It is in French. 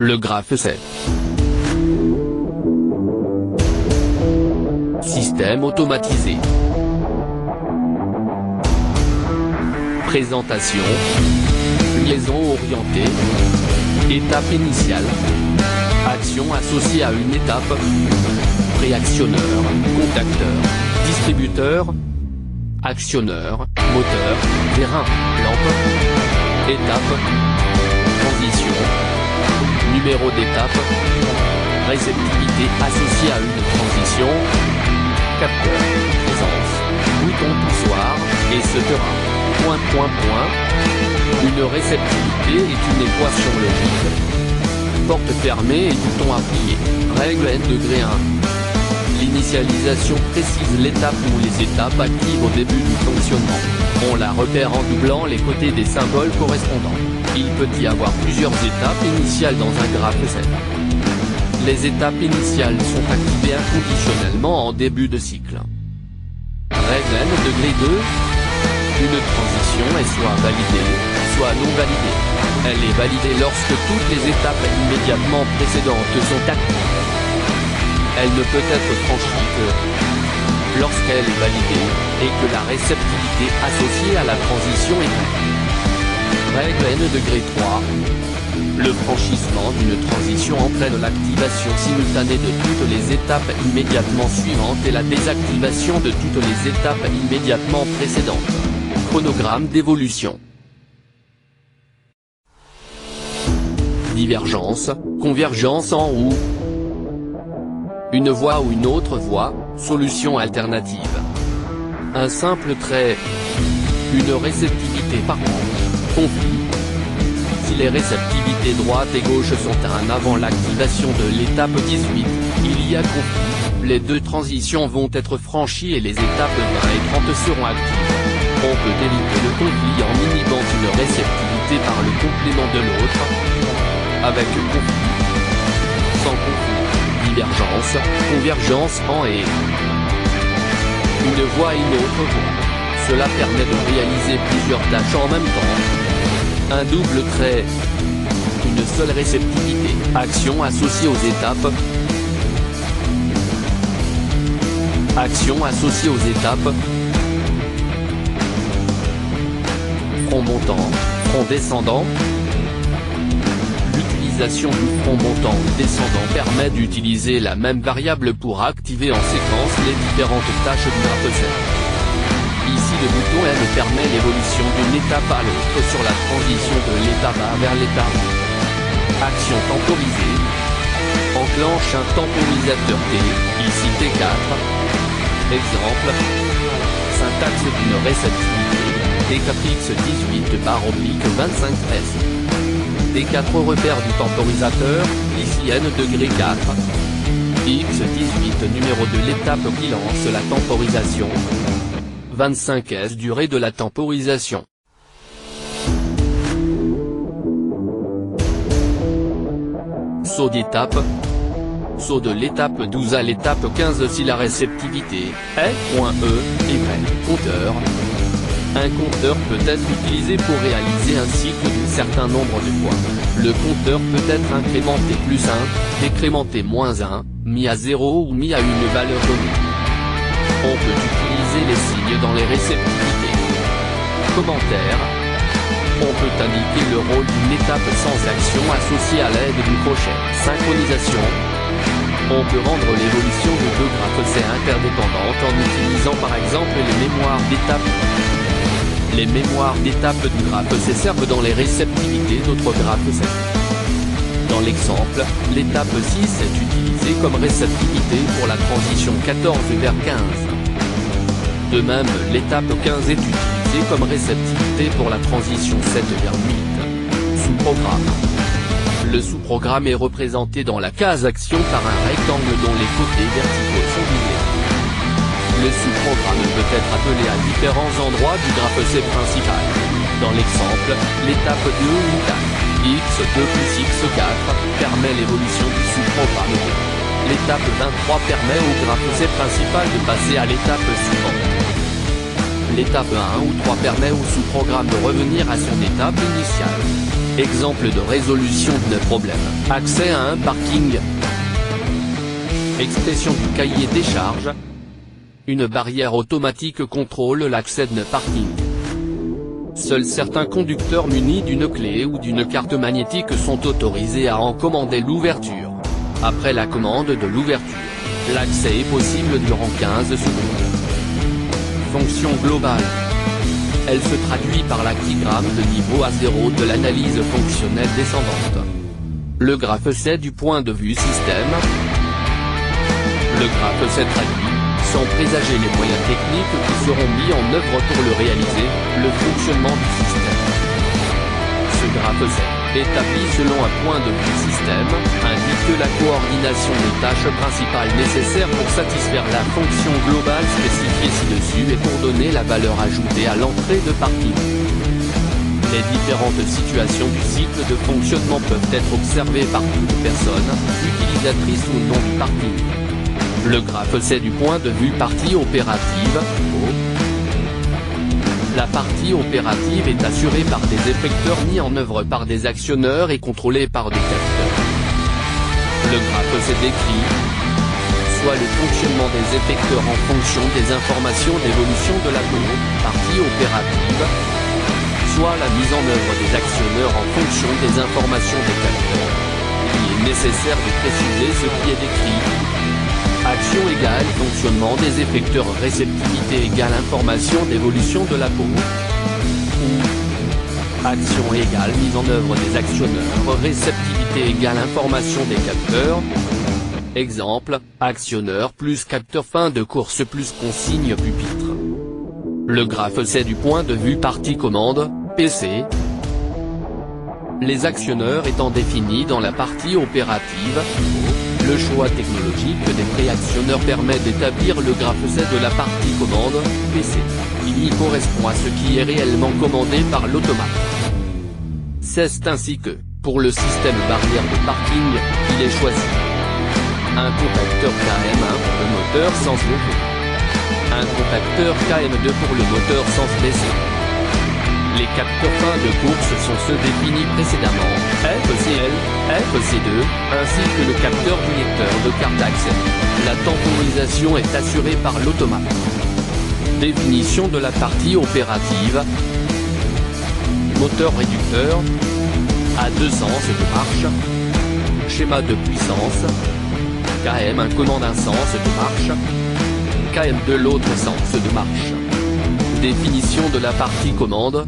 Le graphe 7. Système automatisé. Présentation. Liaison orientée. Étape initiale. Action associée à une étape. Préactionneur, contacteur, distributeur, actionneur, moteur, terrain, lampe. Étape. Transition. Numéro d'étape. Réceptivité associée à une transition. Capteur, présence, bouton poussoir, et ce terrain. Une réceptivité est une équation logique. Porte fermée et bouton appuyé. Règle n degré 1. L'initialisation précise l'étape ou les étapes actives au début du fonctionnement. On la repère en doublant les côtés des symboles correspondants. Il peut y avoir plusieurs étapes initiales dans un graphe 7. Les étapes initiales sont activées inconditionnellement en début de cycle. Règle n degré 2. Une transition est soit validée, soit non validée. Elle est validée lorsque toutes les étapes immédiatement précédentes sont actives. Elle ne peut être franchie que lorsqu'elle est validée, et que la réceptivité associée à la transition est vraie. Règle n degré 3. Le franchissement d'une transition entraîne l'activation simultanée de toutes les étapes immédiatement suivantes et la désactivation de toutes les étapes immédiatement précédentes. Chronogramme d'évolution. Divergence, convergence en ou. Une voie ou une autre voie, solution alternative. Un simple trait. Une réceptivité par conflit. Si les réceptivités droite et gauche sont à un avant l'activation de l'étape 18, il y a conflit. Les deux transitions vont être franchies et les étapes 20 et 30 seront actives. On peut éviter le conflit en inhibant une réceptivité par le complément de l'autre. Avec conflit. Sans conflit. Divergence, convergence en et. Une voie et une autre voie. Cela permet de réaliser plusieurs tâches en même temps. Un double trait. Une seule réceptivité. Action associée aux étapes. Action associée aux étapes. Front montant, front descendant. L'utilisation du front montant ou descendant permet d'utiliser la même variable pour activer en séquence les différentes tâches du graphe 7. Ici le bouton N permet l'évolution d'une étape à l'autre sur la transition de l'étape A vers l'étape B. Action temporisée. Enclenche un temporisateur T, ici T4. Exemple. Syntaxe d'une réceptivité. T4x18/25S. T4 repère du temporisateur, ici n degré 4. X18 numéro de l'étape qui lance la temporisation. 25S durée de la temporisation. Saut d'étape. Saut de l'étape 12 à l'étape 15 si la réceptivité est .E est vraie. Compteur. Un compteur peut être utilisé pour réaliser un cycle d'un certain nombre de fois. Le compteur peut être incrémenté +1, décrémenté -1, mis à 0 ou mis à une valeur donnée. On peut utiliser les signes dans les réceptivités. Commentaire. On peut indiquer le rôle d'une étape sans action associée à l'aide du crochet. Synchronisation. On peut rendre l'évolution de deux graphes C interdépendantes en utilisant par exemple les mémoires d'étape. Les mémoires d'étape du graphe C servent dans les réceptivités d'autres graphes C. Dans l'exemple, l'étape 6 est utilisée comme réceptivité pour la transition 14 vers 15. De même, l'étape 15 est utilisée comme réceptivité pour la transition 7 vers 8. Sous-programme. Le sous-programme est représenté dans la case action par un rectangle dont les côtés verticaux sont doublés. Le sous-programme peut être appelé à différents endroits du graphe C principal. Dans l'exemple, l'étape 2 ou 4, x2 plus x4, permet l'évolution du sous-programme 2. L'étape 23 permet au graphe C principal de passer à l'étape suivante. L'étape 1 ou 3 permet au sous-programme de revenir à son étape initiale. Exemple de résolution de problème. Accès à un parking. Expression du cahier des charges. Une barrière automatique contrôle l'accès de parking. Seuls certains conducteurs munis d'une clé ou d'une carte magnétique sont autorisés à en commander l'ouverture. Après la commande de l'ouverture, l'accès est possible durant 15 secondes. Fonction globale. Elle se traduit par l'actigramme de niveau A0 de l'analyse fonctionnelle descendante. Le graphe C du point de vue système. Le graphe C traduit, sans présager les moyens techniques qui seront mis en œuvre pour le réaliser, le fonctionnement du système. Ce graphe C, établi selon un point de vue système, indique la coordination des tâches principales nécessaires pour satisfaire la fonction globale spécifiée ci-dessus et pour donner la valeur ajoutée à l'entrée de parking. Les différentes situations du cycle de fonctionnement peuvent être observées par toute personne, utilisatrice ou non du parking. Le graphe C du point de vue partie opérative, O. La partie opérative est assurée par des effecteurs mis en œuvre par des actionneurs et contrôlés par des capteurs. Le graphe C décrit soit le fonctionnement des effecteurs en fonction des informations d'évolution de la partie opérative, soit la mise en œuvre des actionneurs en fonction des informations des capteurs. Il est nécessaire de préciser ce qui est décrit. Action égale fonctionnement des effecteurs, réceptivité égale information d'évolution de la peau. Ou action égale mise en œuvre des actionneurs, réceptivité égale information des capteurs. Exemple, actionneur plus capteur, fin de course plus consigne pupitre. Le graphe C du point de vue partie commande, PC. Les actionneurs étant définis dans la partie opérative, le choix technologique des préactionneurs permet d'établir le graphe C de la partie commande, PC. Il y correspond à ce qui est réellement commandé par l'automate. C'est ainsi que, pour le système barrière de parking, il est choisi un contacteur KM1 pour le moteur sens levé. Un contacteur KM2 pour le moteur sens baissé. Les capteurs fin de course sont ceux définis précédemment, FCL, FC2, ainsi que le capteur du lecteur de carte d'accès. La temporisation est assurée par l'automate. Définition de la partie opérative. Moteur réducteur. À deux sens de marche. Schéma de puissance. KM1 commande un sens de marche. KM2 l'autre sens de marche. Définition de la partie commande.